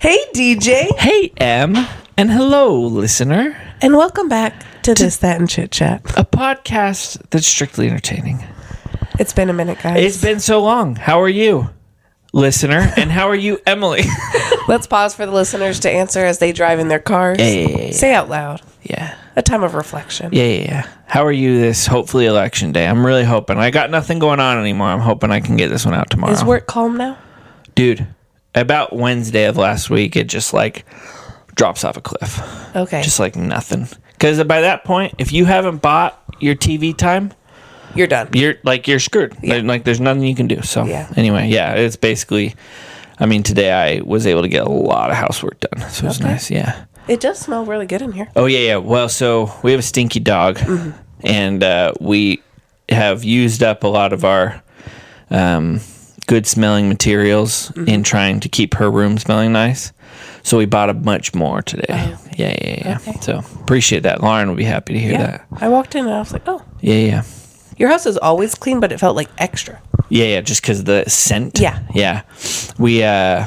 Hey, DJ. Hey, Em. And hello, listener. And welcome back to This, That, and Chit Chat. A podcast that's strictly entertaining. It's been a minute, guys. It's been so long. How are you, listener? And how are you, Emily? Let's pause for the listeners to answer as they drive in their cars. Yeah. Say out loud. Yeah. A time of reflection. Yeah. How are you this, hopefully, election day? I'm really hoping. I got nothing going on anymore. I'm hoping I can get this one out tomorrow. Is work calm now? Dude, about Wednesday of last week, it just drops off a cliff. Okay. Just like nothing. Because by that point, if you haven't bought your TV time, you're done. You're screwed. Yeah. There's nothing you can do. So anyway, it's basically, today I was able to get a lot of housework done. So it was nice. Yeah. It does smell really good in here. Oh, yeah. Well, so we have a stinky dog, and we have used up a lot of our good smelling materials in trying to keep her room smelling nice. So we bought a bunch more today. Oh. Yeah. Okay. So appreciate that. Lauren will be happy to hear that. I walked in and I was like, oh. Yeah. Your house is always clean, but it felt like extra. Yeah, just because of the scent. Yeah. We, anyway.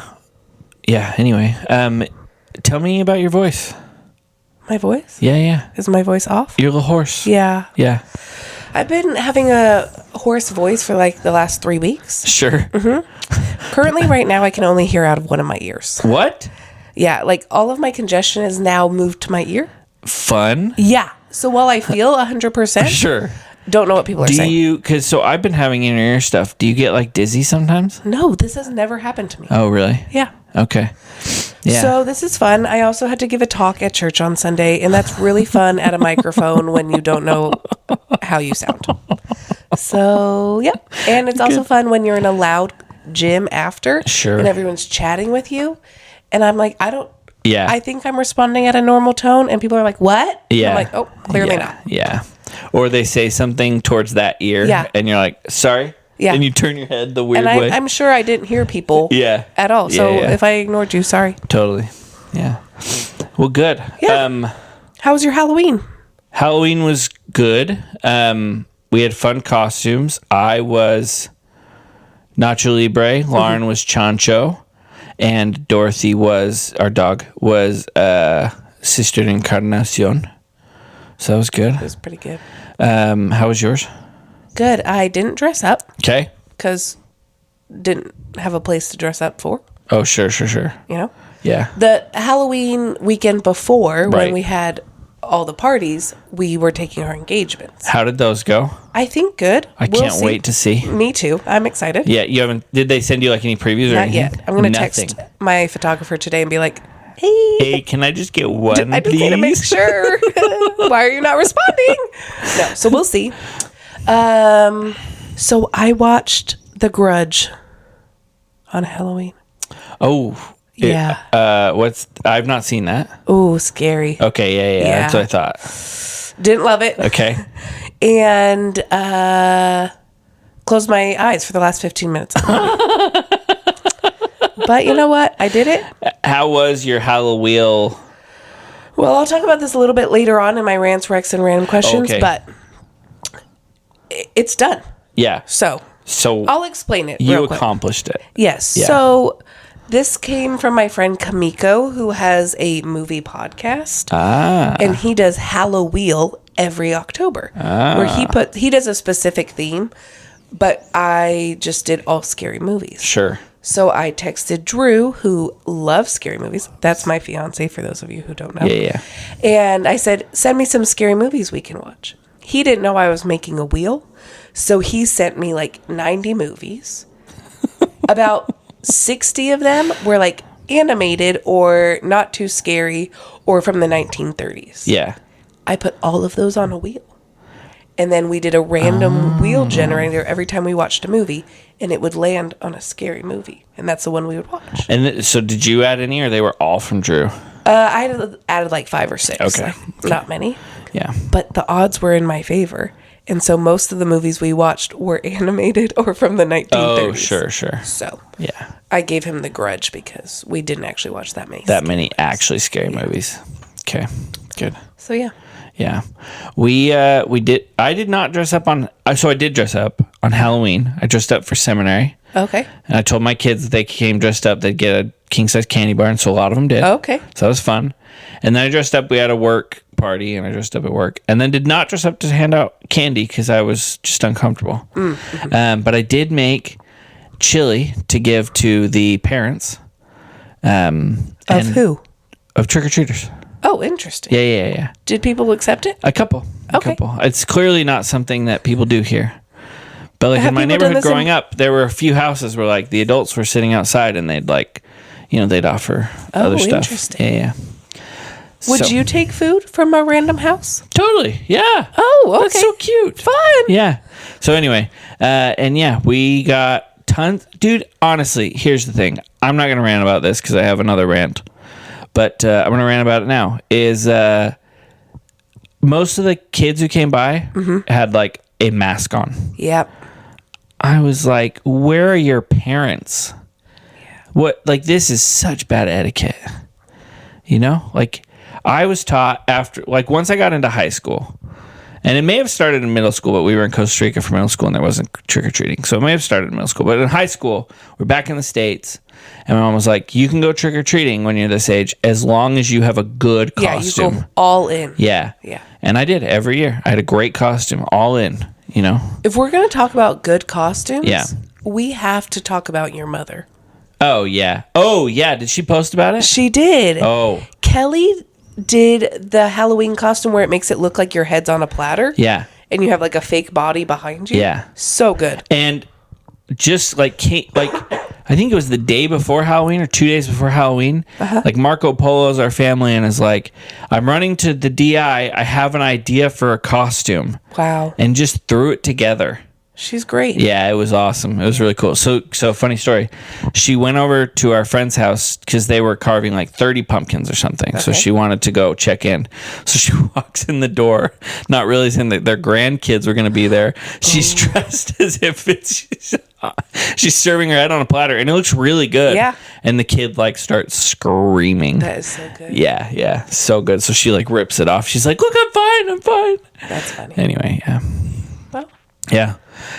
Tell me about your voice. My voice? Yeah. Is my voice off? You're a horse. Yeah. Yeah. I've been having a hoarse voice for the last 3 weeks. Sure. Mm-hmm. Currently, right now, I can only hear out of one of my ears. What? Yeah, all of my congestion is now moved to my ear. Fun. Yeah. So while I feel 100%, sure. Don't know what people are saying. Because I've been having inner ear stuff. Do you get dizzy sometimes? No, this has never happened to me. Oh, really? Yeah. Okay. Yeah. So this is fun. I also had to give a talk at church on Sunday, and that's really fun at a microphone when you don't know how you sound. So, yep. And it's also fun when you're in a loud gym after. Sure. And everyone's chatting with you. And I'm like, Yeah. I think I'm responding at a normal tone, and people are like, what? Yeah. I'm like, oh, clearly not. Yeah. Or they say something towards that ear, and you're like, sorry? Yeah. And you turn your head the weird and way. I'm sure I didn't hear people at all. So if I ignored you, sorry. Totally. Yeah. Well, good. Yeah. How was your Halloween? Halloween was good. We had fun costumes. I was Nacho Libre. Lauren was Chancho. And Dorothy our dog, was Sister Encarnacion. So that was good. It was pretty good. How was yours? Good. I didn't dress up. Okay. Because didn't have a place to dress up for. Oh, sure. You know? Yeah. The Halloween weekend before, when we had all the parties, we were taking our engagements. How did those go? I think good. I can't wait to see. Me too. I'm excited. Yeah, you haven't. Did they send you any previews or Not anything? yet. I'm going to text my photographer today and be like, hey, can I just get one, I just need to make sure. Why are you not responding? No, so we'll see. So I watched The Grudge on Halloween. Oh. Yeah. I've not seen that. Oh, scary. Okay, yeah. That's what I thought. Didn't love it. Okay. And closed my eyes for the last 15 minutes. But you know what? I did it. How was your Halloween? Well, I'll talk about this a little bit later on in my rants, Recs, and random questions, but it's done. Yeah. So I'll explain it. You real quick. accomplished it. Yes. Yeah. So this came from my friend Kamiko, who has a movie podcast. And he does Halloween every October. Where he does a specific theme, but I just did all scary movies. Sure. So I texted Drew, who loves scary movies. That's my fiance, for those of you who don't know. Yeah. And I said, send me some scary movies we can watch. He didn't know I was making a wheel. So he sent me 90 movies. About 60 of them were animated or not too scary or from the 1930s. Yeah. I put all of those on a wheel. And then we did a random wheel generator every time we watched a movie, and it would land on a scary movie. And that's the one we would watch. And so did you add any, or they were all from Drew? I added 5 or 6. Okay. Not many. Yeah. But the odds were in my favor. And so most of the movies we watched were animated or from the 1930s. Oh, sure. So yeah, I gave him The Grudge because we didn't actually watch that many. Actually scary movies. Okay, good. So yeah. Yeah, we did. I did not dress up on. So I did dress up on Halloween. I dressed up for seminary. Okay. And I told my kids that they came dressed up, they'd get a king-size candy bar, and so a lot of them did. Okay. So that was fun. And then I dressed up. We had a work party, and I dressed up at work. And then did not dress up to hand out candy because I was just uncomfortable. Mm-hmm. But I did make chili to give to the parents. Of who? Of trick-or-treaters. Oh, interesting. Yeah. Did people accept it? A couple. Okay. It's clearly not something that people do here. But like Have in my people done neighborhood this growing up, there were a few houses where like the adults were sitting outside and they'd like, they'd offer other stuff. Interesting. Yeah. Would you take food from a random house? Totally. Yeah. Oh, okay. That's so cute. Fun. Yeah. So anyway, and yeah, we got tons. Dude, honestly, here's the thing. I'm not going to rant about this because I have another rant. But I'm going to rant about it now. Is most of the kids who came by had like a mask on. Yep. I was like, where are your parents? Yeah. What, like, this is such bad etiquette. Like, I was taught after, like, once I got into high school, and it may have started in middle school, but we were in Costa Rica for middle school and there wasn't trick-or-treating. So it may have started in middle school. But in high school, we're back in the States, and my mom was like, you can go trick-or-treating when you're this age as long as you have a good costume. Yeah, you go all in. Yeah. And I did every year. I had a great costume, all in, If we're going to talk about good costumes, yeah, we have to talk about your mother. Oh, yeah. Did she post about it? She did. Oh. Kelly did the Halloween costume where it makes it look like your head's on a platter. Yeah. And you have like a fake body behind you. Yeah. So good. And just like I think it was the day before Halloween or 2 days before Halloween. Like Marco Polo's our family and is like, I'm running to the DI. I have an idea for a costume. Wow. And just threw it together. She's great. Yeah, it was awesome. It was really cool. So funny story. She went over to our friend's house because they were carving like 30 pumpkins or something. Okay. So she wanted to go check in. So she walks in the door, not realizing that their grandkids were going to be there. She's dressed as if she's serving her head on a platter, and it looks really good. Yeah. And the kid like starts screaming. That is so good. Yeah, so good. So she like rips it off. She's like, "Look, I'm fine." That's funny. Anyway, yeah. Well. Yeah.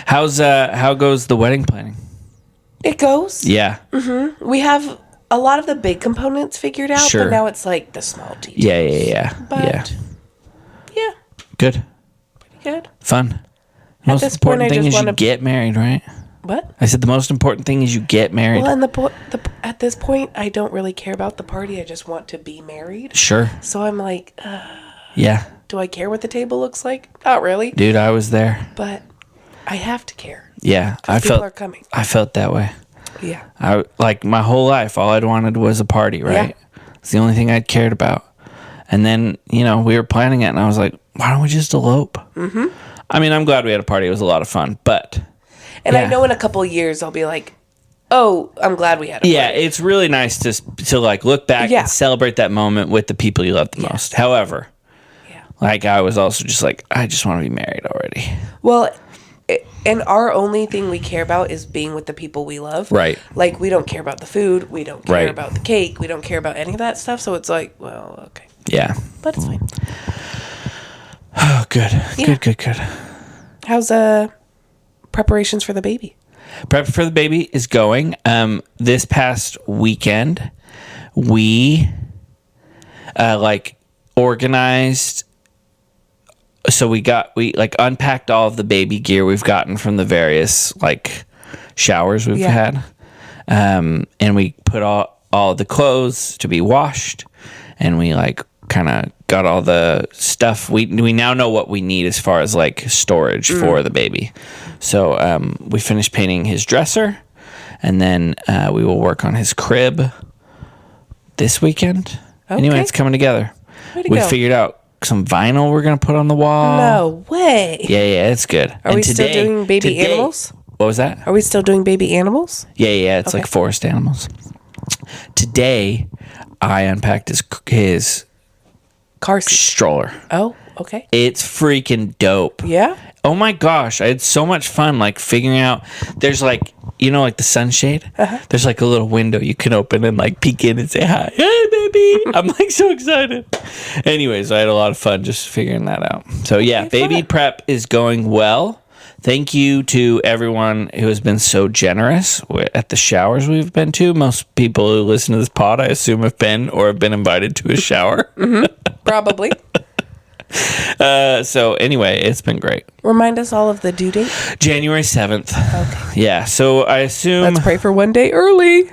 How goes the wedding planning? It goes. Yeah. Mm-hmm. We have a lot of the big components figured out, sure. But now it's like the small details. Yeah. But yeah. Good. Pretty good. Fun. The most important thing is you get married, right? What? I said the most important thing is you get married. Well, and at this point, I don't really care about the party. I just want to be married. Sure. So I'm like, yeah. Do I care what the table looks like? Not really. Dude, I was there. But I have to care. Yeah, people are coming. I felt that way. Yeah. I like my whole life. All I'd wanted was a party, right? Yeah. It's the only thing I'd cared about. And then we were planning it, and I was like, why don't we just elope? Mm-hmm. I mean, I'm glad we had a party. It was a lot of fun, but. And I know in a couple of years I'll be like, oh, I'm glad we had a party. Yeah, it's really nice to like look back and celebrate that moment with the people you love the most. However, like I was also just like, I just want to be married already. Well, and our only thing we care about is being with the people we love. Right. Like we don't care about the food. We don't care about the cake. We don't care about any of that stuff. So it's like, well, okay. Yeah. But it's fine. Oh, good. Yeah. Good. How's preparations for the baby? Prep for the baby is going. This past weekend, we organized. So we unpacked all of the baby gear we've gotten from the various showers we've had, and we put all the clothes to be washed, and we kind of got all the stuff. We now know what we need as far as storage for the baby. So we finished painting his dresser, and then we will work on his crib this weekend. Okay. Anyway, it's coming together. We figured out some vinyl we're going to put on the wall. No way. Yeah, it's good. Are we still doing baby animals? What was that? Are we still doing baby animals? Yeah, it's like forest animals. Today, I unpacked his car seat stroller. Oh, okay. It's freaking dope. Yeah? Oh my gosh, I had so much fun figuring out. There's the sunshade. Uh-huh. There's a little window you can open and peek in and say hi. Hey baby. I'm so excited. Anyways, I had a lot of fun just figuring that out. So yeah, baby prep is going well. thank you to everyone who has been so generous at the showers we've been to. Most people who listen to this pod, I assume, have been or have been invited to a shower. Probably. So anyway, it's been great. Remind us all of the due date. January 7th. Okay. Yeah. So I assume. Let's pray for one day early.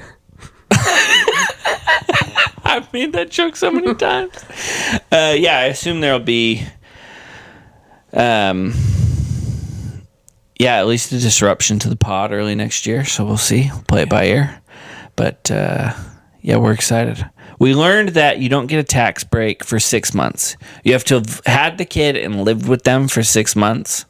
I've made that joke so many times. Yeah, I assume there'll be, at least a disruption to the pod early next year. So we'll see. We'll play it by ear. But yeah, we're excited. We learned that you don't get a tax break for 6 months. You have to have had the kid and lived with them for 6 months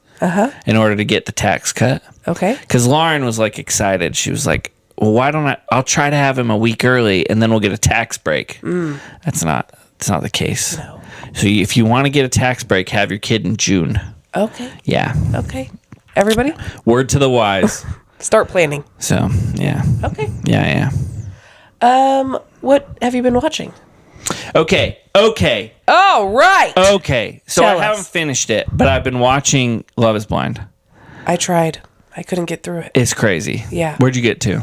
in order to get the tax cut. Okay. Because Lauren was like excited. She was like, well, why don't I'll try to have him a week early and then we'll get a tax break. That's not the case. No. So if you want to get a tax break, have your kid in June. Okay. Yeah. Okay. Everybody? Word to the wise. Start planning. So, yeah. Okay. Yeah. What have you been watching? Okay. Oh, right. Okay. So Tell I haven't us. finished it, but I've been watching Love is Blind. I tried. I couldn't get through it. It's crazy. Yeah. Where'd you get to?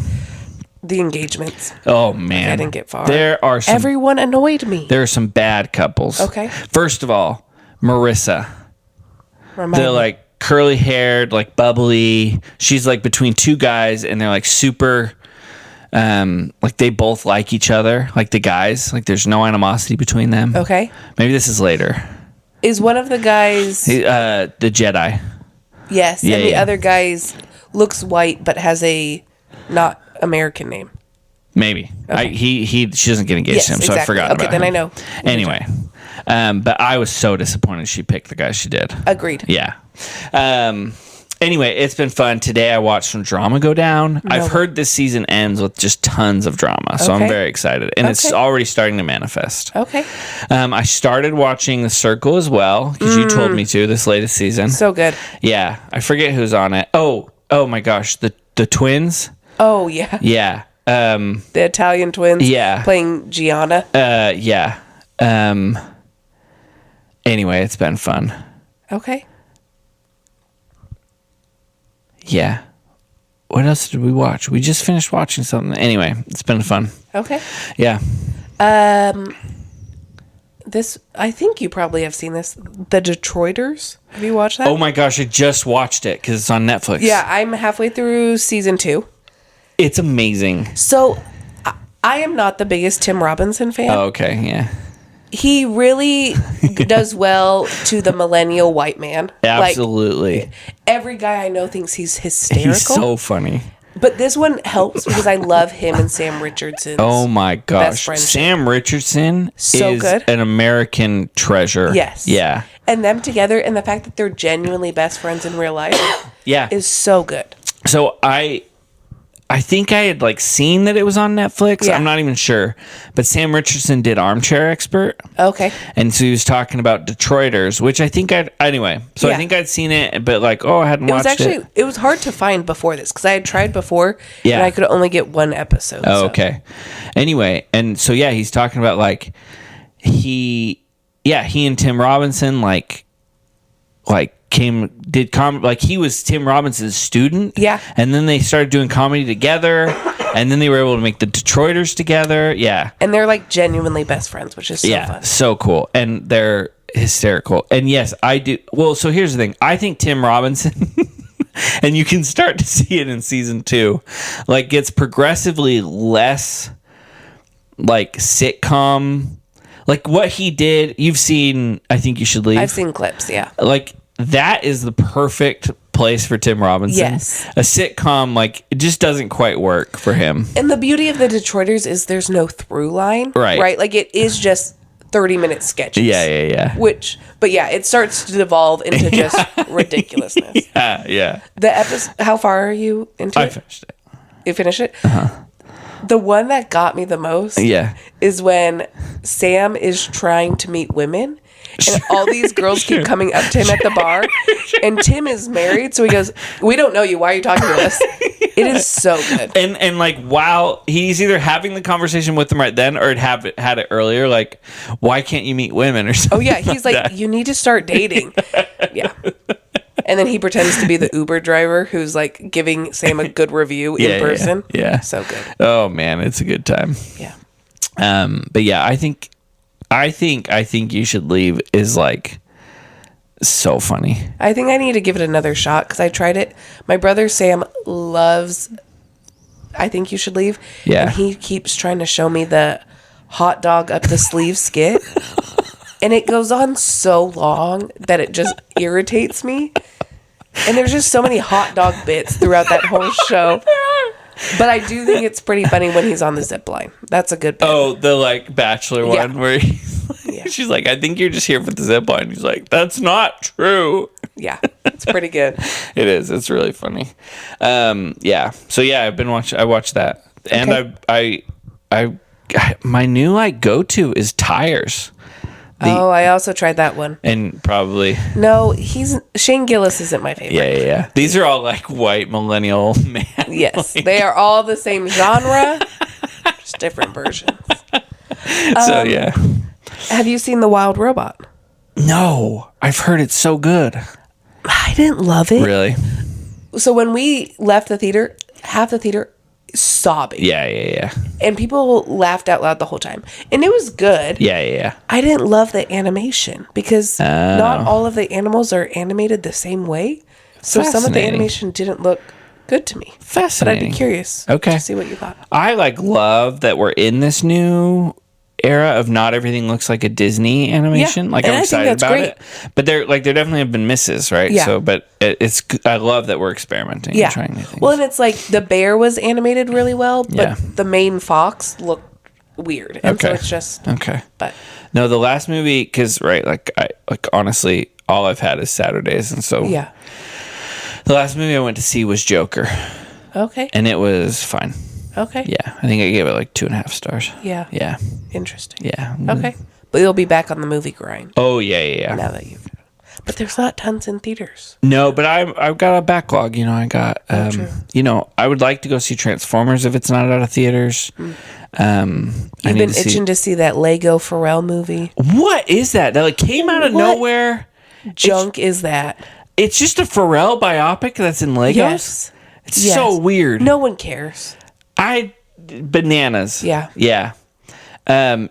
The engagements. Oh, man. I didn't get far. There are some Everyone annoyed me. There are some bad couples. Okay. First of all, Marissa. Remind They're me. like curly haired, like bubbly. She's like between two guys and they're like super like they both like each other, like the guys. Like there's no animosity between them. Okay. Maybe this is later. Is one of the guys... The Jedi. Yes. Yeah, and the yeah. other guy's looks white but has a not American name. Maybe. Okay. She doesn't get engaged Yes, to him, so I exactly. forgot Okay, about then him. I know. Anyway. But I was so disappointed she picked the guy she did. Agreed. Yeah. Anyway, it's been fun. Today I watched some drama go down. I've heard this season ends with just tons of drama, so I'm Okay. very excited. And it's Okay. already starting to manifest. Okay. I started watching The Circle as well, because you told me to this latest season. So good. Yeah. I forget who's on it. Oh my gosh. The twins? Oh, yeah. Yeah. The Italian twins. Yeah. Playing Gianna. Yeah. Anyway, it's been fun. Okay. Yeah. What else did we watch? We just finished watching something. Anyway, it's been fun. Okay. Yeah. This, I think you probably have seen this. The Detroiters. Have you watched that? Oh my gosh, I just watched it because it's on Netflix. Yeah, I'm halfway through season 2. It's amazing. So, I am not the biggest Tim Robinson fan. Oh, okay, yeah. He really does well to the millennial white man. Absolutely. Like, every guy I know thinks he's hysterical. He's so funny. But this one helps because I love him and Sam Richardson. Oh my gosh. friendship. Sam Richardson So is good. an American treasure. Yes. Yeah. And them together and the fact that they're genuinely best friends in real life Yeah. is so good. So I think I had like seen that it was on Netflix. Yeah. I'm not even sure. But Sam Richardson did Armchair Expert. Okay. And so he was talking about Detroiters, which I think anyway. So I Yeah. think I'd seen it, but like, I hadn't It was watched actually, it. it was hard to find before this because I had tried before Yeah. and I could only get one episode. Oh, so. okay. Anyway, and so yeah, he's talking about like he and Tim Robinson like he was Tim Robinson's student. Yeah. And then they started doing comedy together, and then they were able to make the Detroiters together. Yeah. And they're like genuinely best friends, which is so fun. So cool. And they're hysterical. And yes, I do. Well, so here's the thing. I think Tim Robinson, and you can start to see it in season 2, like gets progressively less like sitcom. Like what he did, you've seen I Think You Should Leave. I've seen clips, yeah. Like that is the perfect place for Tim Robinson. Yes. A sitcom, like it just doesn't quite work for him. And the beauty of the Detroiters is there's no through line. Right. Right? Like it is just 30-minute sketches. Yeah. But yeah, it starts to devolve into just ridiculousness. Yeah. The episode, how far are you into I it? finished it. You finished it? Uh-huh. The one that got me the most Yeah. is when Sam is trying to meet women and all these girls keep coming up to him at the bar and Tim is married, so he goes, "We don't know you, why are you talking to us?" It is so good. And like while he's either having the conversation with them right then or had it earlier, like, why can't you meet women or something? Oh yeah, he's like, that. "You need to start dating." Yeah. And then he pretends to be the Uber driver who's like giving Sam a good review in person. Yeah. So good. Oh man, it's a good time. Yeah. But yeah, I think You Should Leave is like so funny. I think I need to give it another shot because I tried it. My brother Sam loves I Think You Should Leave. Yeah. And he keeps trying to show me the hot dog up the sleeve skit. And it goes on so long that it just irritates me. And there's just so many hot dog bits throughout that whole show. But I do think it's pretty funny when he's on the zip line. That's a good bit. Oh, the like Bachelor one where Yeah. she's like, I think you're just here for the zip line. He's like, that's not true. Yeah, it's pretty good. It is. It's really funny. Yeah. So yeah, I watched that. And Okay. I my new like go-to is Tires. I also tried that one. And probably No, Shane Gillis isn't my favorite. yeah. These are all like white millennial man. Yes, they are all the same genre, just different versions. So yeah. Have you seen The Wild Robot? No, I've heard it's so good. I didn't love it. Really? So when we left the theater, half the theater sobbing. Yeah. And people laughed out loud the whole time. And it was good. Yeah. I didn't love the animation because not all of the animals are animated the same way. So some of the Fascinating. animation didn't look good to me. But Fascinating. I'd be curious to see what you thought. I like love that we're in this new era of not everything looks like a Disney animation. Yeah, Like and I'm I think excited that's about great. it. But there definitely have been misses, right? Yeah. So, but I love that we're experimenting Yeah. and trying new things. Well, and it's like the bear was animated really well, but Yeah. the main fox looked weird. And so it's just, okay. but No, the last movie, because like honestly, all I've had is Saturdays, and so yeah. the last movie I went to see was Joker, Okay. and it was fine. Okay. Yeah, I think I gave it like 2.5 stars. Yeah. Yeah, Interesting. yeah. Okay. But you'll be back on the movie grind Oh yeah. now that you've. But there's not tons in theaters. No, but I've got a backlog. You know, I got. true. You know, I would like to go see Transformers if it's not out of theaters. I You've need been to itching to see that Lego Pharrell movie. What is that? That like came out of What nowhere. Junk is that? It's just a Pharrell biopic that's in Legos. Yes. It's Yes. so weird. No one cares. Bananas. Yeah. Yeah. I'd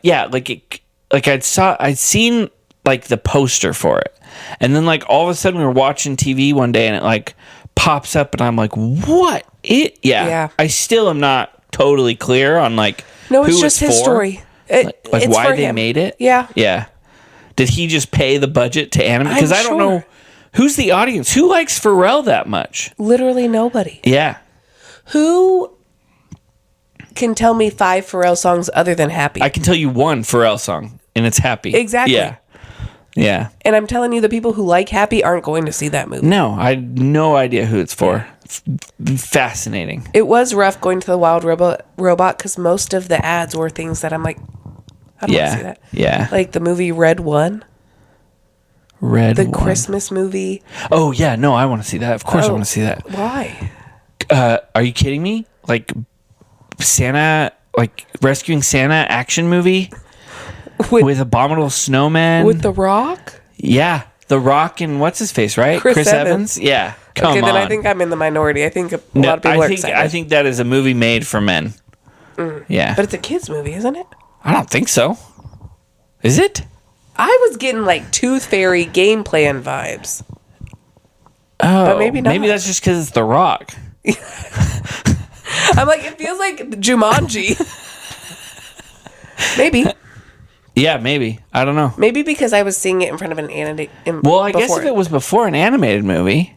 seen like the poster for it. And then like all of a sudden we were watching TV one day and it like pops up and I'm like, what? Yeah. I still am not totally clear on like No, it's who just it's his for. story. Like It's why for they him. made it? Yeah. Yeah. Did he just pay the budget to animate? Because I'm I don't sure. know who's the audience. Who likes Pharrell that much? Literally nobody. Yeah. Who can tell me 5 Pharrell songs other than Happy? I can tell you one Pharrell song and it's Happy. Exactly. Yeah. Yeah. And I'm telling you, the people who like Happy aren't going to see that movie. No, I had no idea who it's for. Fascinating. It was rough going to the Wild Robot because most of the ads were things that I'm like, I don't want to see that. Yeah. Like the movie Red One, Red the One. Christmas movie. Oh, yeah. No, I want to see that. Of course I want to see that. Why? Are you kidding me? Like Santa, like rescuing Santa action movie with Abominable Snowmen. With The Rock? Yeah. The Rock and what's his face, right? Chris Evans. Yeah. Come Okay, on. then I think I'm in the minority. I think a No, lot of people are I excited. think that is a movie made for men. Yeah. But it's a kid's movie, isn't it? I don't think so. Is it? I was getting like Tooth Fairy game plan vibes. Oh, But maybe not. Maybe that's just because it's The Rock. I'm like, it feels like Jumanji. Maybe. Yeah, maybe. I don't know. Maybe because I was seeing it in front of an animated. Well, I guess if it was before an animated movie.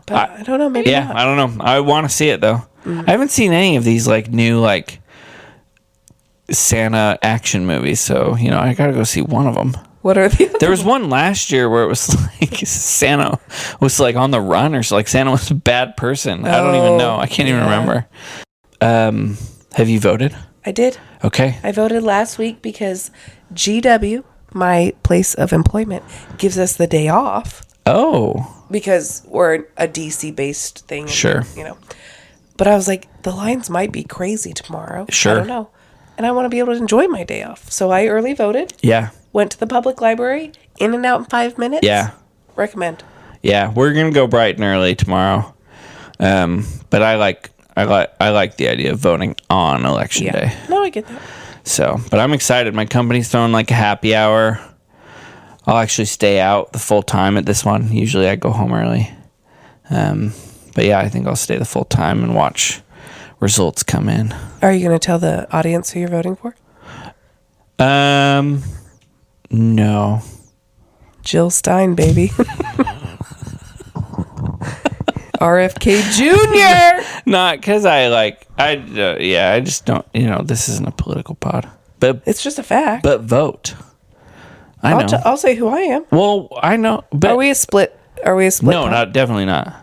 But I don't know. Maybe Yeah, not. I don't know. I want to see it though. I haven't seen any of these like new like Santa action movies, so you know I gotta go see one of them. What are the other There was one last year where it was like Santa was like on the run or so, like Santa was a bad person. I don't even know. I can't even remember. Have you voted? I did. Okay. I voted last week because GW, my place of employment, gives us the day off Oh, because we're a DC based thing. Sure. You know. But I was like, the lines might be crazy tomorrow. Sure. I don't know. And I want to be able to enjoy my day off. So I early voted, yeah. went to the public library, in and out in 5 minutes. Yeah. Recommend. Yeah, we're gonna go bright and early tomorrow. But I like the idea of voting on election day. No, I get that. So, but I'm excited. My company's throwing like a happy hour. I'll actually stay out the full time at this one. Usually I go home early. But yeah, I think I'll stay the full time and watch results come in. Are you going to tell the audience who you're voting for? No. Jill Stein, baby. RFK Jr. Not because I just don't, this isn't a political pod. But It's just a fact. But vote. I know. I'll say who I am. Well, I know. But Are we a split? No, definitely not.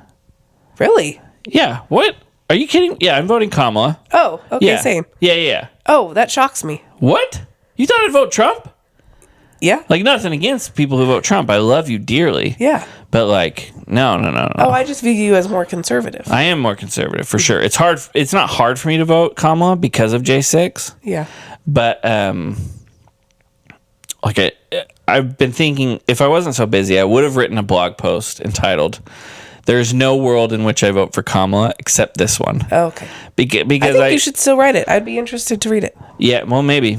Really? Yeah. What? Are you kidding? Yeah, I'm voting Kamala. Oh, okay, Yeah. same. Yeah. Oh, that shocks me. What? You thought I'd vote Trump? Yeah. Like, nothing against people who vote Trump. I love you dearly. Yeah. But, like, no. Oh, I just view you as more conservative. I am more conservative, for sure. It's hard. It's not hard for me to vote Kamala because of J6. Yeah. But, I've been thinking, if I wasn't so busy, I would have written a blog post entitled, "There's no world in which I vote for Kamala except this one." Oh, okay. Because I think you should still write it. I'd be interested to read it. Yeah, well, maybe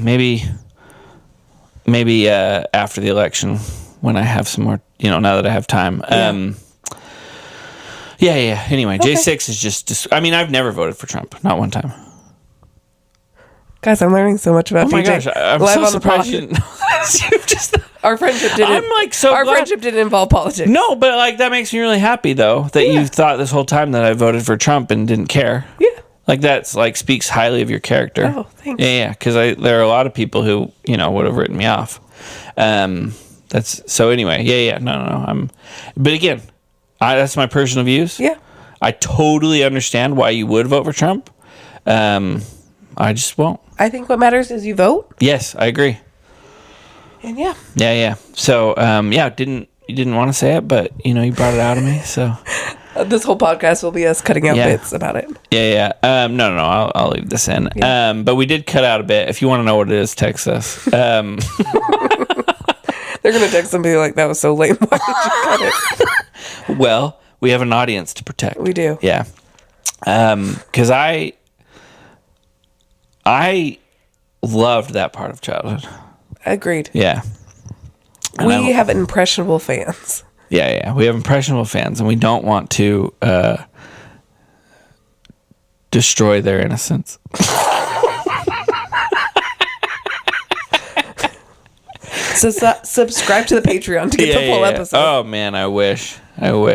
after the election when I have some more, now that I have time. Yeah. Anyway, Okay. J6 is just, I mean, I've never voted for Trump. Not one time. Guys, I'm learning so much about Oh my PJ. gosh, I'm Live so on the surprised pod. you didn't know this. You've just... Our friendship didn't. I'm like so Our glad- friendship didn't involve politics. No, but like that makes me really happy though that you thought this whole time that I voted for Trump and didn't care. Yeah. Like that's like speaks highly of your character. Oh, thanks. Yeah, because there are a lot of people who would have written me off. That's so anyway. Yeah. No. But again, that's my personal views. Yeah. I totally understand why you would vote for Trump. I just won't. I think what matters is you vote. Yes, I agree. And yeah. Yeah. So, you didn't want to say it, but you brought it out of me. So, This whole podcast will be us cutting out bits about it. yeah. No. I'll leave this in. Yeah. But we did cut out a bit. If you want to know what it is, text us. They're gonna text somebody like, "That was so lame. Why did you cut it?" Well, we have an audience to protect. We do. Yeah. Because I loved that part of childhood. Agreed. Yeah. We have impressionable fans. Yeah. We have impressionable fans, and we don't want to destroy their innocence. So subscribe to the Patreon to get the full episode. Oh man, I wish. How are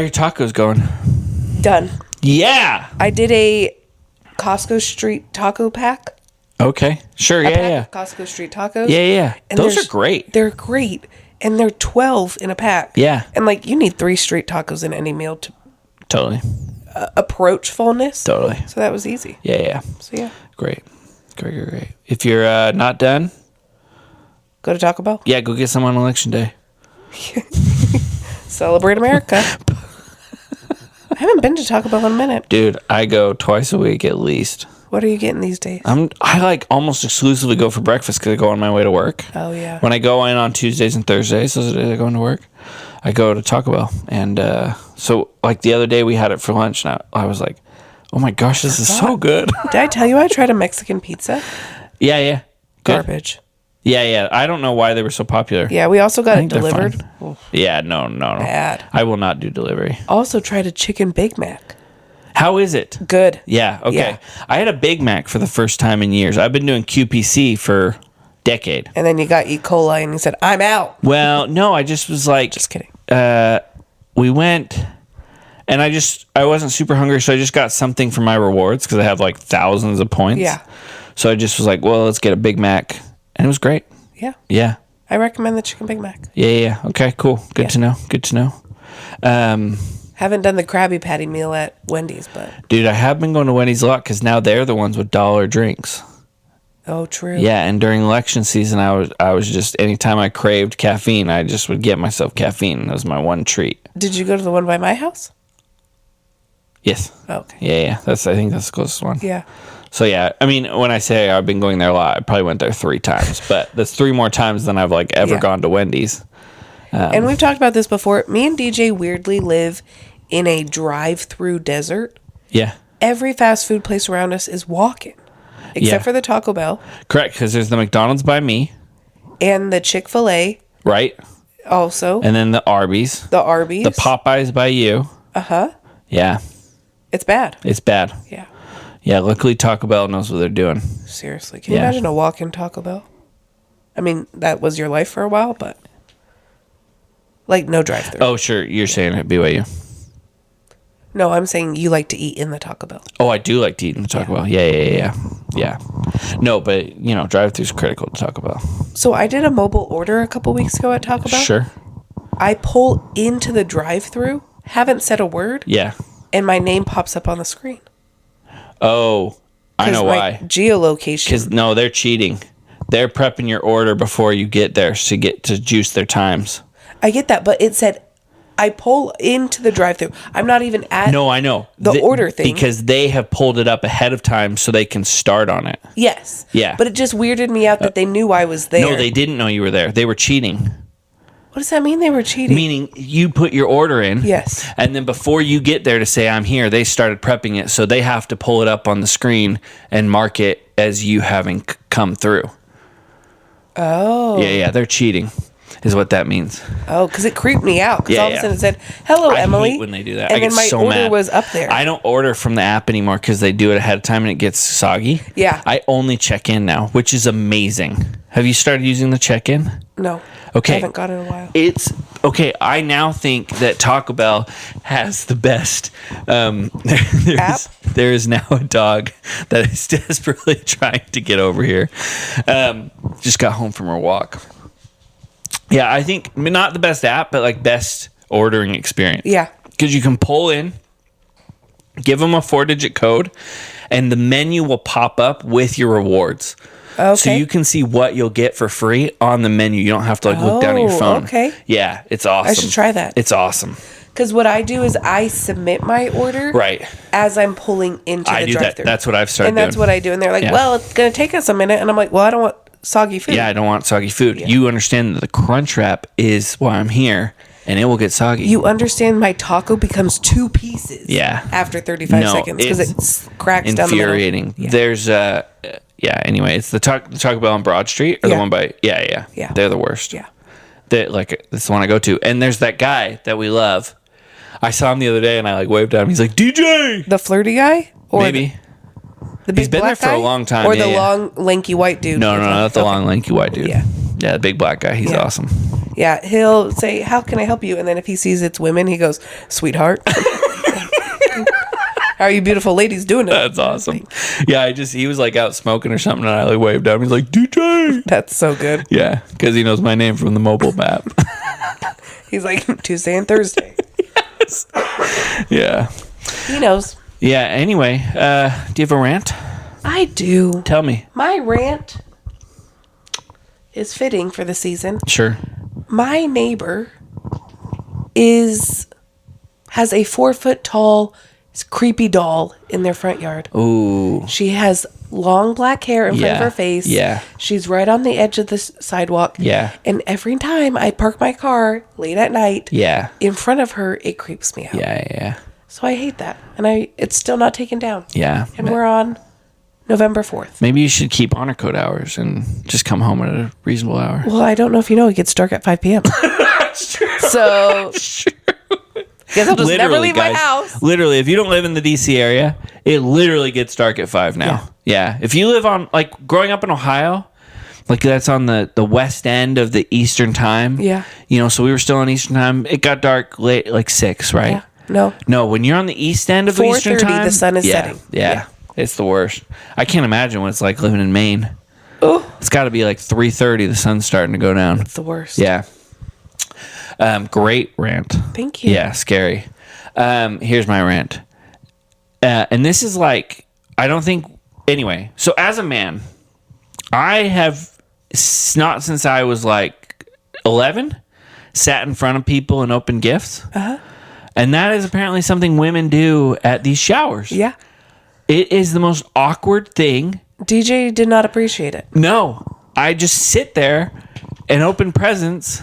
your tacos going? Done. Yeah. I did a Costco Street taco pack. Okay. Sure. A pack Yeah. of Costco Street tacos. Yeah. And Those are great. They're great. And they're 12 in a pack. Yeah. And like you need 3 street tacos in any meal to Totally. approach fullness. Totally. So that was easy. Yeah. So yeah. Great. If you're not done, Go to Taco Bell. yeah, go get some on election day. Celebrate America. I haven't been to Taco Bell in a minute. Dude, I go twice a week at least. What are you getting these days? I like almost exclusively go for breakfast because I go on my way to work. Oh yeah. When I go in on Tuesdays and Thursdays, those are the days I go into work, I go to Taco Bell. And so like the other day we had it for lunch and I was like, oh my gosh, this is so good. Did I tell you I tried a Mexican pizza? Yeah. Good. Garbage. Yeah. I don't know why they were so popular. Yeah, we also got I it think they're delivered. fine. Yeah, no. Bad. I will not do delivery. Also tried a chicken Big Mac. How is it? Good. Yeah, okay. Yeah. I had a Big Mac for the first time in years. I've been doing QPC for a decade. And then you got E. coli and you said, "I'm out." Well, no, I just was like... Just kidding. We went... And I wasn't super hungry, so I just got something for my rewards because I have like thousands of points. Yeah. So I just was like, well, let's get a Big Mac. And it was great. Yeah. Yeah. I recommend the chicken Big Mac. Yeah. Okay, cool. Good to know. Haven't done the Krabby Patty meal at Wendy's, but... Dude, I have been going to Wendy's a lot because now they're the ones with dollar drinks. Oh, true. Yeah, and during election season, I was just, anytime I craved caffeine, I just would get myself caffeine. That was my one treat. Did you go to the one by my house? Yes. Oh, okay. Yeah. I think that's the closest one. Yeah. So yeah, I mean, when I say I've been going there a lot, I probably went there 3 times, but that's 3 more times than I've like ever Yeah. gone to Wendy's. And we've talked about this before. Me and DJ weirdly live in a drive-through desert. Yeah. Every fast food place around us is walking, except for the Taco Bell. Correct, because there's the McDonald's by me. And the Chick-fil-A. Right. Also. And then the Arby's. The Arby's. The Popeyes by you. Uh-huh. Yeah. It's bad. It's bad. Yeah. Yeah, luckily Taco Bell knows what they're doing. Seriously. Can you imagine a walk-in Taco Bell? I mean, that was your life for a while, but... Like, no drive-thru. Oh, sure. You're saying at BYU. No, I'm saying you like to eat in the Taco Bell. Oh, I do like to eat in the Taco Bell. Yeah. No, but, drive-thru's critical to Taco Bell. So I did a mobile order a couple weeks ago at Taco Bell. Sure. I pull into the drive-thru, haven't said a word. Yeah. And my name pops up on the screen. Oh, I know why. Geolocation. Because, no, they're cheating. They're prepping your order before you get there to juice their times. I get that, but it said... I pull into the drive-thru. I'm not even at No, I know. the order thing. Because they have pulled it up ahead of time so they can start on it. Yes. Yeah. But it just weirded me out that they knew I was there. No, they didn't know you were there. They were cheating. What does that mean they were cheating? Meaning you put your order in. Yes. And then before you get there to say I'm here, they started prepping it. So they have to pull it up on the screen and mark it as you having come through. Oh. Yeah. They're cheating. Is what that means. Oh, because it creeped me out. Because all of a sudden it said, "Hello, Emily." I hate when they do that. And I get then my so order mad. was up there. I don't order from the app anymore because they do it ahead of time and it gets soggy. Yeah. I only check in now, which is amazing. Have you started using the check-in? No. Okay. I haven't got it in a while. It's okay. I now think that Taco Bell has the best. App? There is now a dog that is desperately trying to get over here. Just got home from her walk. Yeah, I think not the best app, but like best ordering experience. Yeah. Because you can pull in, give them a 4-digit code, and the menu will pop up with your rewards. Okay. So you can see what you'll get for free on the menu. You don't have to look down at your phone. Okay. Yeah, it's awesome. I should try that. It's awesome. Because what I do is I submit my order Right. as I'm pulling into the drive-thru. I do that. That's what I've started doing. And that's what I do. And they're like, well, it's going to take us a minute. And I'm like, well, I don't want soggy food. Yeah, I don't want soggy food. Yeah. You understand that the crunch wrap is why I'm here, and it will get soggy. You understand my taco becomes 2 pieces after 35 seconds because it cracks down the middle. Infuriating. Yeah. There's anyway, it's the Taco Bell on Broad Street or the one by yeah. They're the worst. Yeah. That's the one I go to. And there's that guy that we love. I saw him the other day and I waved at him. He's like, DJ! The flirty guy? Or maybe. The big He's been there for guy? a long time. Or the long, lanky white dude? No, not the long, lanky white dude. Yeah. Yeah, the big black guy. He's awesome. Yeah, he'll say, how can I help you? And then if he sees it's women, he goes, sweetheart. How are you beautiful ladies doing it? That's awesome. Yeah, he was like out smoking or something and I like waved at him. He's like, DJ! That's so good. Yeah, because he knows my name from the mobile map. He's like, Tuesday and Thursday. Yes. Yeah. He knows. Yeah, anyway, do you have a rant? I do. Tell me. My rant is fitting for the season. Sure. My neighbor has a 4-foot tall creepy doll in their front yard. Ooh. She has long black hair in front of her face. Yeah. She's right on the edge of the sidewalk. Yeah. And every time I park my car late at night in front of her, it creeps me out. Yeah. So I hate that. And it's still not taken down. Yeah. And we're on November 4th. Maybe you should keep honor code hours and just come home at a reasonable hour. Well, I don't know if you know, it gets dark at 5 p.m. That's true. So... That's true. Guess I'll just never leave my house. Literally, if you don't live in the DC area, it literally gets dark at 5 now. Yeah. If you live on, like, growing up in Ohio, like, that's on the west end of the Eastern time. Yeah. So we were still on Eastern time. It got dark late, like 6, right? Yeah. No, when you're on the east end of Eastern time. 4:30, the sun is setting. Yeah. It's the worst. I can't imagine what it's like living in Maine. Oh. It's got to be like 3:30, the sun's starting to go down. It's the worst. Yeah. Great rant. Thank you. Yeah, scary. Here's my rant. And this is like, I don't think, anyway. So as a man, I have not since I was like 11 sat in front of people and opened gifts. Uh-huh. And that is apparently something women do at these showers. Yeah. It is the most awkward thing. DJ did not appreciate it. No. I just sit there and open presents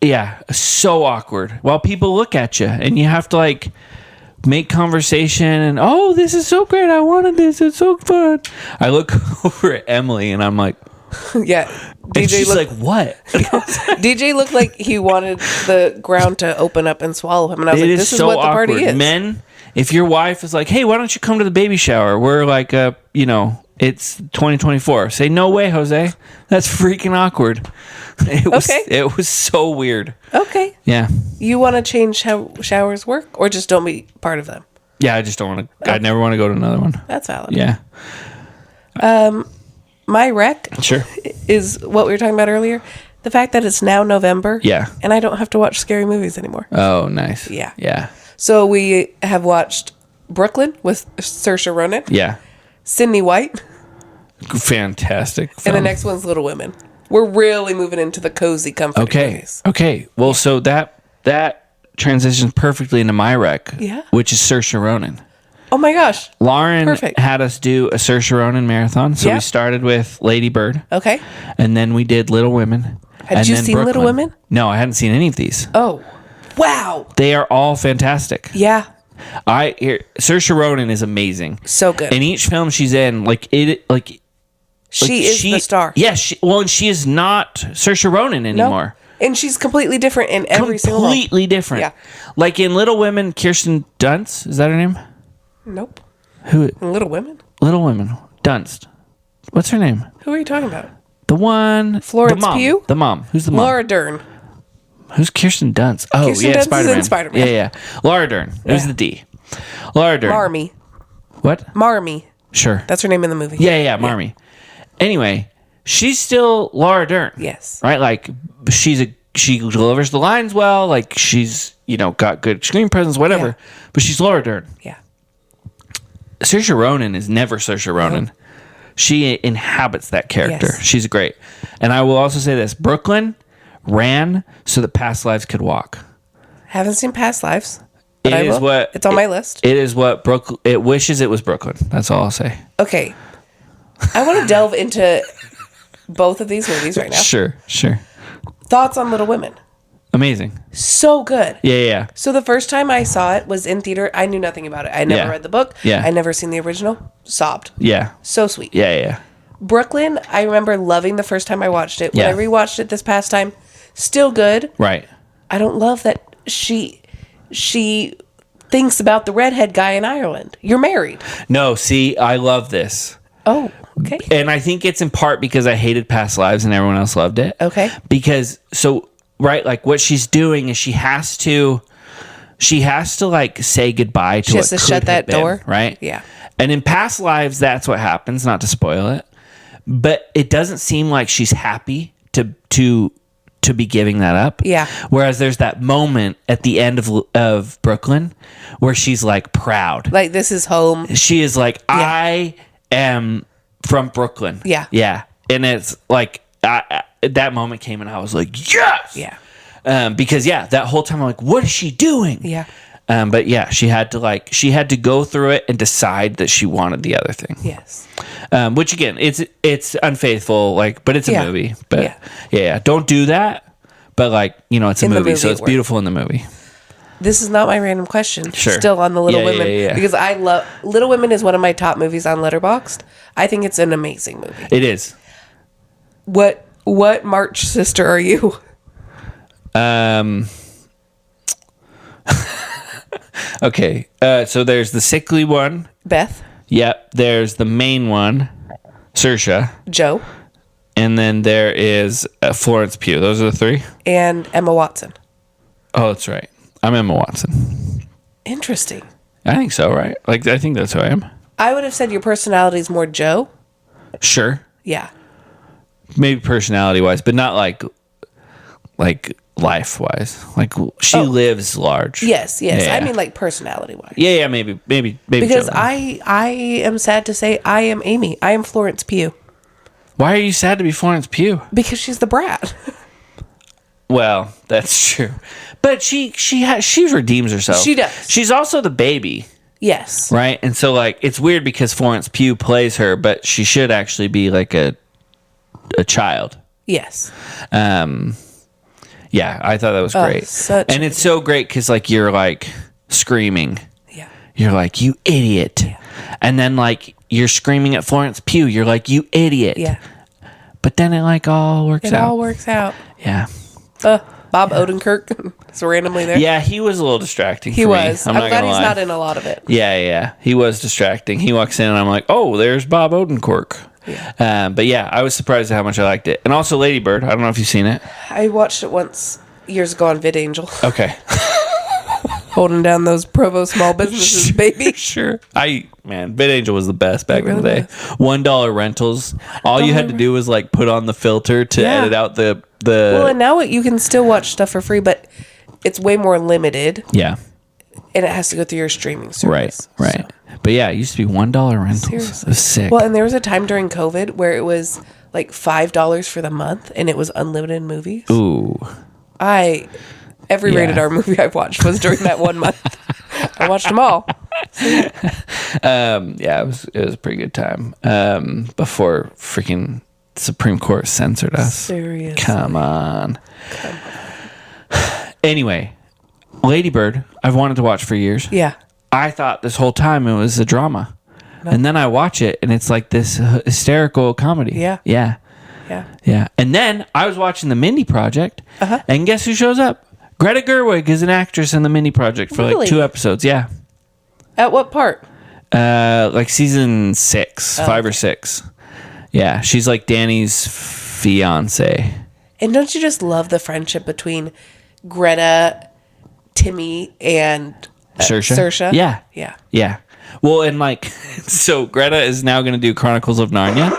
Yeah, so awkward. While people look at you, and you have to like make conversation, and oh, this is so great. I wanted this. It's so fun. I look over at Emily, and I'm like, yeah. and she's like, what? DJ looked like he wanted the ground to open up and swallow him, and I was like, this is so what the awkward. party is. Men, if your wife is like, hey, why don't you come to the baby shower? We're like, it's 2024. Say, no way, Jose. That's freaking awkward. It was so weird. Okay. Yeah. You want to change how showers work, or just don't be part of them? Yeah, I just don't want to. I never want to go to another one. That's valid. Yeah. My wreck Sure. is what we were talking about earlier. The fact that it's now November. Yeah. And I don't have to watch scary movies anymore. Oh, nice. Yeah. Yeah. So we have watched Brooklyn with Saoirse Ronan. Yeah. Sydney White. Fantastic film. And the next one's Little Women. We're really moving into the cozy, comforting movies. Okay. Well, so that transitions perfectly into my rec. Yeah. Which is Saoirse Ronan. Oh my gosh. Lauren Perfect. had us do a Saoirse Ronan marathon. So we started with Lady Bird. Okay. And then we did Little Women. Had you seen Little Women? No, I hadn't seen any of these. Oh. Wow. They are all fantastic. Yeah. Saoirse Ronan is amazing. So good. In each film she's in, she is the star. Yes. And she is not Saoirse Ronan anymore. No. And she's completely different in every single role. Completely different. Yeah. Like in Little Women, Kirsten Dunst, is that her name? Nope. Who? In Little Women? Little Women. Dunst. What's her name? Who are you talking about? The one. Florence the mom. Pugh? The mom. Who's the mom? Laura Dern. Who's Kirsten Dunst? Oh, Kirsten Dunst Spider-Man. is in Spider-Man. Yeah. Laura Dern. Who's the D? Laura Dern. Marmee. What? Marmee. Sure. That's her name in the movie. Yeah, Marmee. Anyway, she's still Laura Dern. Yes. Right? Like, she delivers the lines well. Like, she's, got good screen presence, whatever. Yeah. But she's Laura Dern. Yeah. Saoirse Ronan is never Saoirse Ronan. Nope. She inhabits that character. Yes. She's great. And I will also say this. Brooklyn ran so that Past Lives could walk. Haven't seen Past Lives. It's on my list. It is what Brooklyn. It wishes it was Brooklyn. That's all I'll say. Okay. I want to delve into both of these movies right now. Sure. Thoughts on Little Women? Amazing. So good. Yeah. So the first time I saw it was in theater. I knew nothing about it. I never read the book. Yeah. I never seen the original. Sobbed. Yeah. So sweet. Yeah. Brooklyn, I remember loving the first time I watched it. When I rewatched it this past time, still good. Right. I don't love that she thinks about the redhead guy in Ireland. You're married. No, see, I love this. Oh, okay. And I think it's in part because I hated Past Lives and everyone else loved it. Okay. Because right, like what she's doing is she has to like say goodbye to. She has to shut that door, right? Yeah. And in Past Lives, that's what happens. Not to spoil it, but it doesn't seem like she's happy to be giving that up. Yeah. Whereas there's that moment at the end of Brooklyn where she's like proud. Like, this is home. She is like, I am from Brooklyn. Yeah. Yeah. And it's like, that moment came and I was like, yes. Yeah. Because that whole time I'm like, what is she doing? Yeah. But yeah, she had to go through it and decide that she wanted the other thing. Yes. Which again, it's unfaithful, but it's a movie. But yeah, don't do that. But it's a movie, so it's beautiful in the movie. This is not my random question. Sure. Still on the Little Women. Yeah. Because I love Little Women is one of my top movies on Letterboxd. I think it's an amazing movie. It is. What March sister are you? Okay. So there's the sickly one. Beth. Yep. There's the main one, Saoirse. Joe. And then there is Florence Pugh. Those are the three. And Emma Watson. Oh, that's right. I'm Emma Watson. Interesting. I think so, right? I think that's who I am. I would have said your personality is more Joe. Sure. Yeah. Maybe personality-wise, but not like life-wise. She lives large. Yes. Yeah. I mean personality-wise. Yeah, maybe. Because Joe. I am sad to say I am Amy. I am Florence Pugh. Why are you sad to be Florence Pugh? Because she's the brat. Well, that's true. But she redeems herself. She does. She's also the baby. Yes. Right? And so it's weird because Florence Pugh plays her, but she should actually be a child. Yes. Yeah, I thought that was great. And it's so great because, like, you're, like, screaming. Yeah. You're like, you idiot. Yeah. And then, like, you're screaming at Florence Pugh. You're like, you idiot. Yeah. But then it, like, all works out. It all works out. Yeah. Bob Odenkirk is randomly there. Yeah, he was a little distracting. He was. I'm glad he's lie. not in a lot of it. Yeah. He was distracting. He walks in and I'm like, oh, there's Bob Odenkirk. Yeah. But yeah, I was surprised at how much I liked it. And also Lady Bird. I don't know if you've seen it. I watched it once years ago on VidAngel. Okay. Holding down those Provo small businesses, baby. Sure. VidAngel was the best back in the day. $1 rentals. All you had to do was like put on the filter to edit out the. Well, and now you can still watch stuff for free, but it's way more limited. Yeah. And it has to go through your streaming service. Right. So. But yeah, it used to be $1 rentals. Seriously. It was sick. Well, and there was a time during COVID where it was like $5 for the month, and it was unlimited movies. Ooh. Every rated R movie I've watched was during that 1 month. I watched them all. It was a pretty good time. Before freaking Supreme Court censored us. Seriously. Come on. Anyway, Lady Bird, I've wanted to watch for years. Yeah. I thought this whole time it was a drama. No. And then I watch it and it's like this hysterical comedy. Yeah. Yeah. And then I was watching the Mindy Project and guess who shows up? Greta Gerwig is an actress in the Mindy Project for like 2 episodes. Yeah. At what part? Like season 6, 5 or 6. Yeah, she's like Danny's fiance. And don't you just love the friendship between Greta, Timmy, and Saoirse? Yeah. Well, and like, so Greta is now going to do Chronicles of Narnia.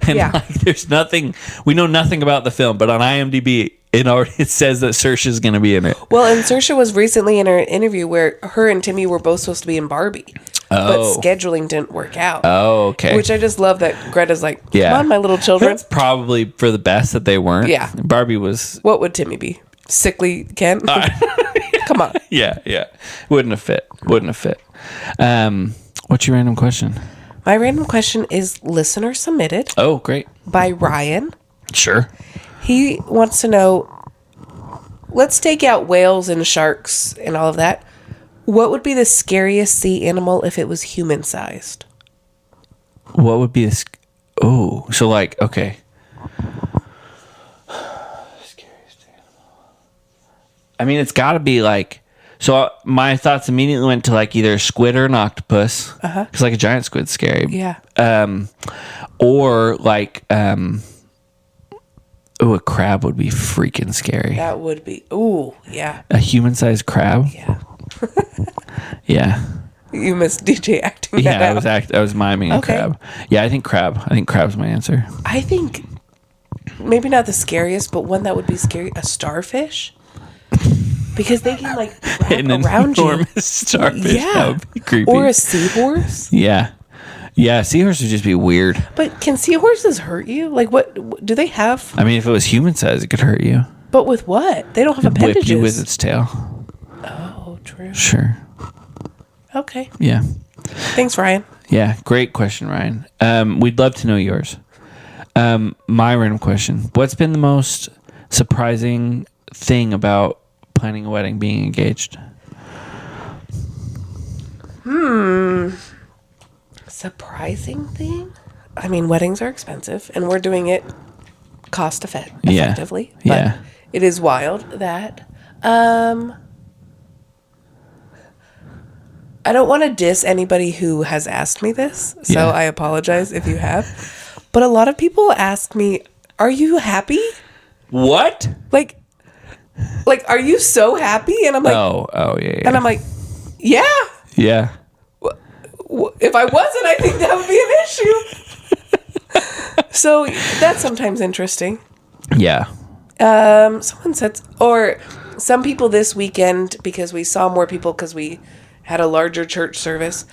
And like, there's nothing, we know nothing about the film, but on IMDb, it says that Saoirse is going to be in it. Well, and Saoirse was recently in her interview where her and Timmy were both supposed to be in Barbie. But scheduling didn't work out. Oh, okay. Which I just love that Greta's like, come on, my little children. That's probably for the best that they weren't. Yeah. Barbie was... What would Timmy be? Sickly Ken? Come on. Yeah. Wouldn't have fit. What's your random question? My random question is listener submitted. Oh, great. By Ryan. Sure. He wants to know, let's take out whales and sharks and all of that. What would be the scariest sea animal if it was human-sized? What would be the... so like, okay. Scariest animal. I mean, it's got to be like... So my thoughts immediately went to like either a squid or an octopus. Because like a giant squid's scary. Yeah. Or like... a crab would be freaking scary. That would be... Ooh, yeah. A human-sized crab? Yeah. Yeah. You missed DJ acting that out. I was miming a crab. Yeah, I think crab. I think crab's my answer. I think maybe not the scariest, but one that would be scary, a starfish. Because they can like wrap around you. Enormous starfish. Yeah. That would be creepy. Or a seahorse. Yeah. Yeah, seahorse would just be weird. But can seahorses hurt you? Like what do they have? I mean, if it was human size, it could hurt you. But with what? They don't have appendages. Whip you with its tail. Oh, true. Sure. Okay. Yeah. Thanks, Ryan. Yeah, great question, Ryan. We'd love to know yours. My random question. What's been the most surprising thing about planning a wedding, being engaged? Surprising thing? I mean, weddings are expensive, and we're doing it effectively. Yeah. But it is wild that... I don't want to diss anybody who has asked me this, so I apologize if you have. But a lot of people ask me, are you happy? What? Like, are you so happy? And I'm like... Oh, yeah. And I'm like, yeah. Yeah. If I wasn't, I think that would be an issue. So that's sometimes interesting. Yeah. Someone said... Or some people this weekend, because we saw more people because we... had a larger church service.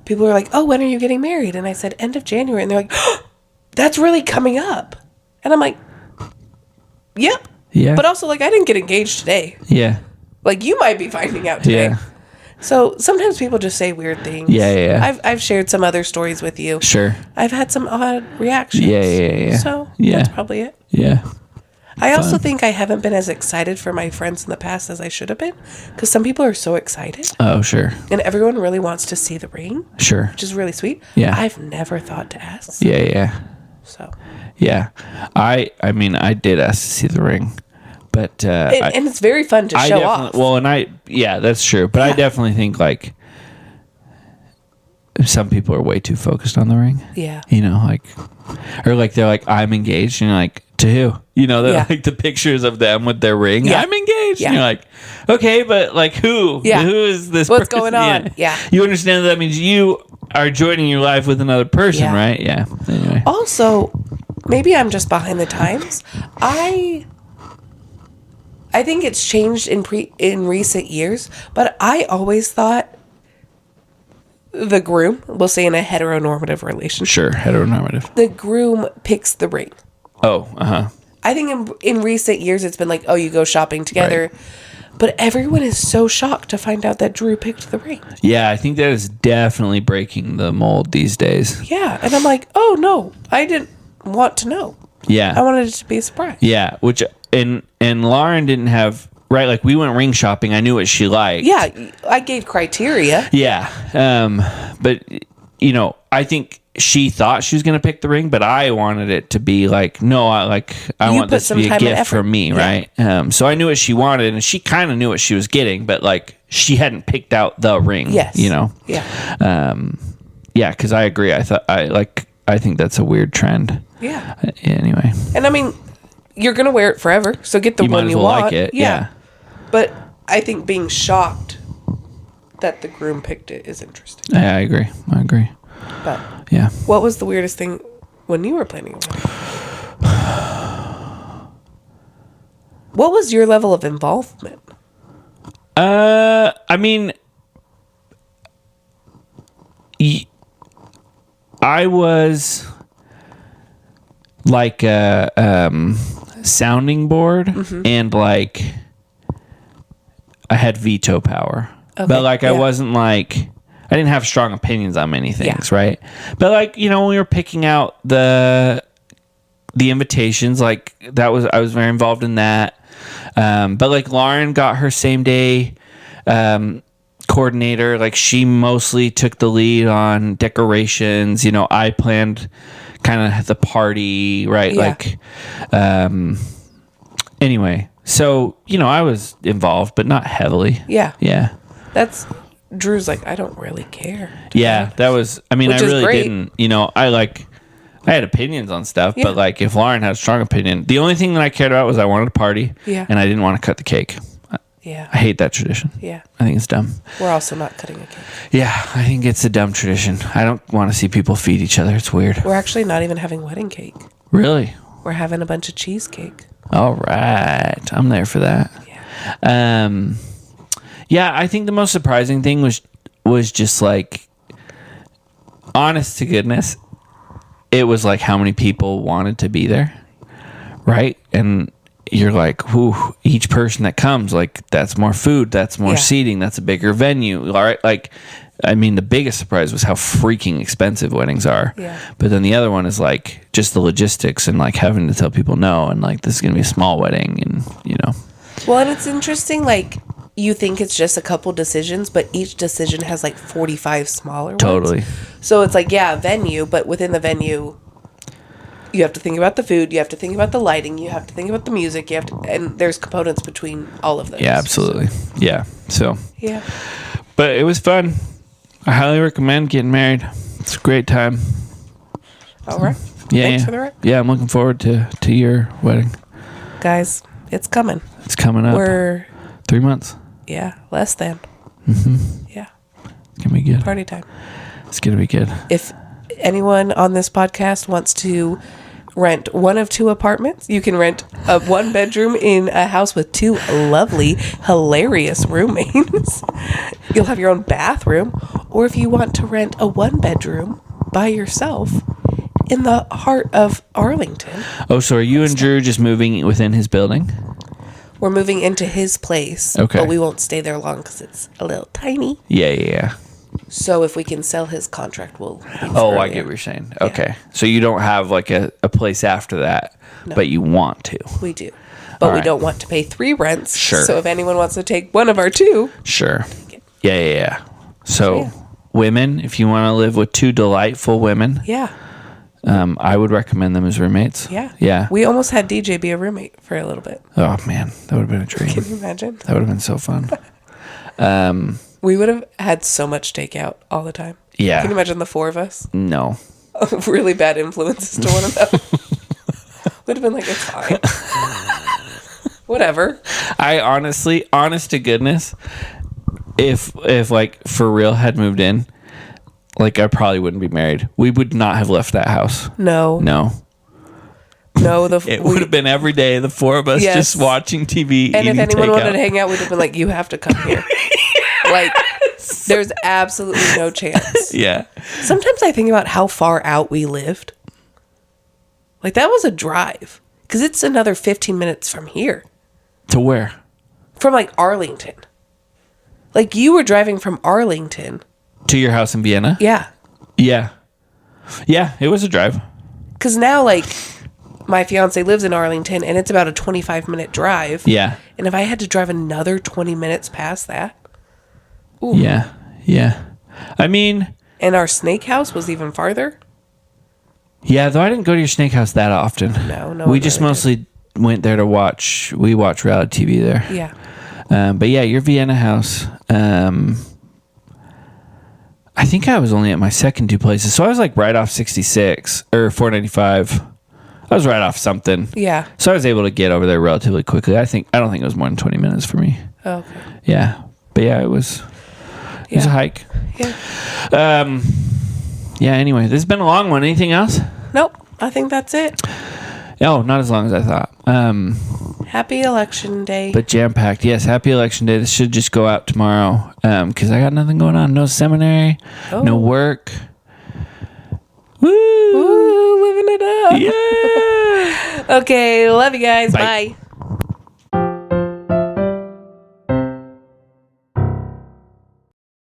People were like, oh, when are you getting married? And I said, end of January. And they're like, oh, that's really coming up. And I'm like, yep. Yeah. But also, like, I didn't get engaged today. Yeah. Like, you might be finding out today. Yeah. So sometimes people just say weird things. Yeah. I've shared some other stories with you. Sure. I've had some odd reactions. Yeah. So that's probably it. Yeah. I also think I haven't been as excited for my friends in the past as I should have been, because some people are so excited. Oh, sure. And everyone really wants to see the ring. Sure. Which is really sweet. Yeah. I've never thought to ask. Yeah. So. Yeah. I mean, I did ask to see the ring. But and it's very fun to show off. Well, that's true. But I definitely think like some people are way too focused on the ring. Yeah. You know, like, or like they're like, I'm engaged, and you're like, to who? You know, they're like the pictures of them with their ring. Yeah. I'm engaged. Yeah. And you're like, okay, but like who? Yeah. Who is this What's person? going on? Yeah. You understand that means you are joining your life with another person, right? Yeah. Anyway. Also, maybe I'm just behind the times. I think it's changed in recent years, but I always thought the groom, we'll say in a heteronormative relationship. Sure, heteronormative. The groom picks the ring. Oh, I think in recent years it's been like, oh, you go shopping together. Right. But everyone is so shocked to find out that Drew picked the ring. Yeah, I think that is definitely breaking the mold these days. Yeah, and I'm like, oh, no, I didn't want to know. Yeah. I wanted it to be a surprise. Yeah, which, and Lauren didn't have, right, like we went ring shopping, I knew what she liked. Yeah, I gave criteria. Yeah, but, you know, I think she thought she was going to pick the ring, but I wanted it to be like, no, I want this to be a gift for me, right? So I knew what she wanted, and she kind of knew what she was getting, but like she hadn't picked out the ring. Yes. You know. Yeah. Yeah, because I agree. I think that's a weird trend. Yeah. Anyway. And I mean, you're gonna wear it forever, so get the one you want. Like it. Yeah. But I think being shocked that the groom picked it is interesting. Yeah, I agree. But yeah. What was the weirdest thing when you were planning a wedding? What was your level of involvement? I mean, I was like a sounding board, and like I had veto power. Okay, but like I wasn't like, I didn't have strong opinions on many things, right? But like, you know, when we were picking out the invitations, like I was very involved in that. But like Lauren got her same day coordinator. Like she mostly took the lead on decorations. You know, I planned kind of the party, right? Yeah. Like, anyway, so, you know, I was involved, but not heavily. Yeah. Yeah. Drew's like, I don't really care. Yeah, that was, I mean, I really didn't, you know, I had opinions on stuff, but like if Lauren had a strong opinion, the only thing that I cared about was I wanted a party, and I didn't want to cut the cake. Yeah. I hate that tradition. Yeah. I think it's dumb. We're also not cutting a cake. Yeah, I think it's a dumb tradition. I don't want to see people feed each other. It's weird. We're actually not even having wedding cake. Really? We're having a bunch of cheesecake. All right. I'm there for that. Yeah. Yeah, I think the most surprising thing was just like, honest to goodness, it was like how many people wanted to be there, right? And you're like, whew, each person that comes, like that's more food, that's more seating, that's a bigger venue, all right? Like, I mean, the biggest surprise was how freaking expensive weddings are. Yeah. But then the other one is like just the logistics and like having to tell people no, and like this is gonna be a small wedding, and you know. Well, and it's interesting, like, you think it's just a couple decisions, but each decision has like 45 smaller Totally. ones. So it's like, yeah, a venue, but within the venue, you have to think about the food, you have to think about the lighting, you have to think about the music, and there's components between all of those. Yeah, absolutely. So. Yeah. So. Yeah. But it was fun. I highly recommend getting married. It's a great time. All right. Yeah. Thanks for the ride. Yeah, I'm looking forward to your wedding. Guys, it's coming. It's coming up. We're 3 months. Yeah, less than. Mm-hmm. Yeah. It's going to be good. Party time. It's going to be good. If anyone on this podcast wants to rent one of two apartments, you can rent a 1-bedroom in a house with 2 lovely, hilarious roommates. You'll have your own bathroom. Or if you want to rent a 1-bedroom by yourself in the heart of Arlington. Oh, so are you and Drew just moving within his building? We're moving into his place, but we won't stay there long because it's a little tiny. Yeah. So if we can sell his contract, we'll... Oh, I get what you're saying. Okay. So you don't have like a place after that, but you want to. We do. but we don't want to pay 3 rents. Sure. So if anyone wants to take one of our 2. Sure. Yeah. So women, if you want to live with 2 delightful women, I would recommend them as roommates. Yeah. We almost had DJ be a roommate for a little bit. Oh man, that would have been a dream. Can you imagine? That would have been so fun. We would have had so much takeout all the time. Yeah. Can you imagine the 4 of us? No. Really bad influences to one another. Would have been like, it's fine. Whatever. I honestly, honest to goodness, if like for real had moved in, like I probably wouldn't be married. We would not have left that house. No. It would have been every day, the 4 of us just watching TV. And if anyone wanted to hang out, we'd have been like, you have to come here. Like, there's absolutely no chance. Yeah. Sometimes I think about how far out we lived. Like, that was a drive. Because it's another 15 minutes from here. To where? From, like, Arlington. Like, you were driving from Arlington. To your house in Vienna? Yeah. Yeah, it was a drive. Because now, like, my fiance lives in Arlington, and it's about a 25-minute drive. Yeah. And if I had to drive another 20 minutes past that... Ooh. Yeah. I mean... And our snake house was even farther? Yeah, though I didn't go to your snake house that often. No. We just mostly went there to watch... We watch reality TV there. Yeah. But yeah, your Vienna house... I think I was only at my second 2 places. So I was like right off 66 or 495. I was right off something. Yeah. So I was able to get over there relatively quickly. I don't think it was more than 20 minutes for me. Oh, okay. Yeah. But yeah, it was a hike. Yeah. Yeah, anyway, this has been a long one. Anything else? Nope. I think that's it. Oh, not as long as I thought. Happy Election Day. But jam-packed. Yes, happy Election Day. This should just go out tomorrow because I got nothing going on. No seminary, no work. Woo! Woo, living it up. Yeah. Okay, love you guys. Bye.